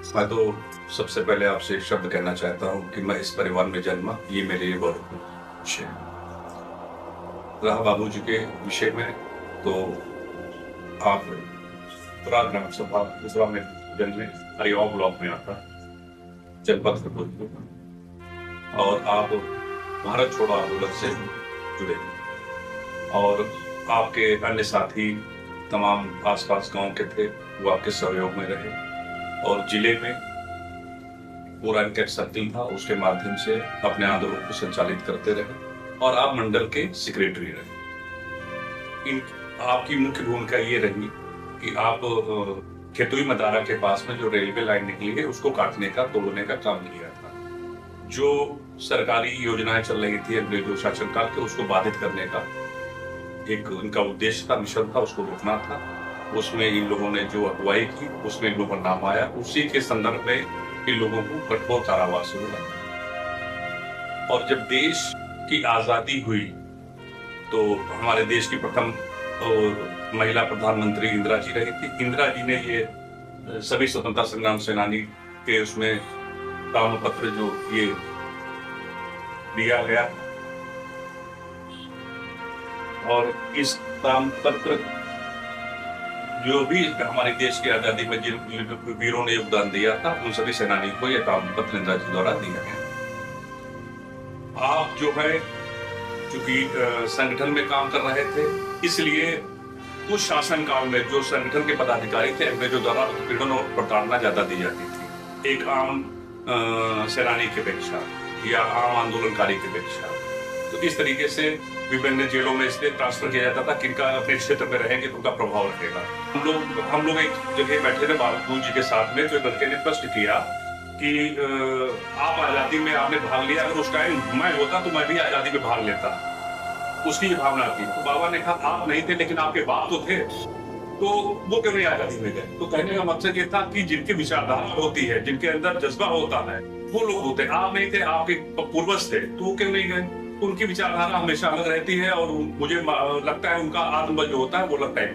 मैं तो सबसे पहले आपसे एक शब्द कहना चाहता हूँ कि मैं इस परिवार में जन्मा, ये मेरे लिए बहुत खुशी है। रहा बाबूजी के विषय में, तो आप उत्तरा ग्राम सभा दूसरा में जन्मे, हरिओम ब्लॉक में आता है, जनपद फिरोजपुर में। और आप भारत छोड़ो आंदोलन से जुड़े और आपके अन्य साथी तमाम आसपास गांव के थे, वो आपके सहयोग में रहे और जिले में पूरा इनका सर्किल था, उसके माध्यम से अपने आंदोलन को संचालित करते रहे और आप मंडल के सेक्रेटरी रहे। इन आपकी मुख्य भूमिका ये रही कि आप खेतुई मदारा के पास में जो रेलवे लाइन निकली है उसको काटने का, तोड़ने का काम किया था। जो सरकारी योजनाएं चल रही थी अंग्रेजों शासनकाल के, उसको बाधित करने का एक उनका उद्देश्य था, मिशन था, उसको रोकना था। उसमें इन लोगों ने जो अगुवाई की, उसमें इन लोगों का नाम आया। उसी के संदर्भ में इन लोगों को कठोर कारावास हुआ। और जब देश की आजादी हुई तो हमारे देश की प्रथम महिला प्रधानमंत्री इंदिरा जी रही थी। इंदिरा जी ने ये सभी स्वतंत्रता संग्राम सेनानी के उसमें ताम्रपत्र जो ये दिया गया और इस ताम्रपत्र जो भी हमारे देश की आजादी में जिन वीरों ने योगदान दिया था, उन सभी सेनानियों को यह ताम्रपत्र इंदिरा जी द्वारा दिया गया। आप जो है चूंकि संगठन में काम कर रहे थे, इसलिए उस शासन काल में जो संगठन के पदाधिकारी थे, अंग्रेजों द्वारा उत्पीड़न और प्रताड़ना ज्यादा दी जाती थी एक आम सेनानी की अपेक्षा या आम आंदोलनकारी की अपेक्षा। तो इस तरीके से विभिन्न जेलों में इसलिए ट्रांसफर किया जाता था कि इनका अपने क्षेत्र में रहेंगे तो उनका प्रभाव रहेगा। हम लोग एक जगह बैठे थे बाबू जी के साथ में, तो लड़के ने प्रश्न किया कि आप आजादी में आपने भाग लिया, अगर उस टाइम मैं होता तो मैं भी आजादी में भाग लेता। उसकी ये भावना थी। तो बाबा ने कहा आप नहीं थे लेकिन आपके बाप तो थे, तो वो क्यों नहीं आजादी में गए? तो कहने का मकसद ये था कि जिनकी विचारधारा होती है, जिनके अंदर जज्बा होता है, वो लोग होते। आप नहीं थे, आपके पूर्वज थे, तो वो क्यों नहीं गए? उनकी विचारधारा हमेशा अलग रहती है और मुझे लगता है उनका आत्मबल जो होता है वो लगता है।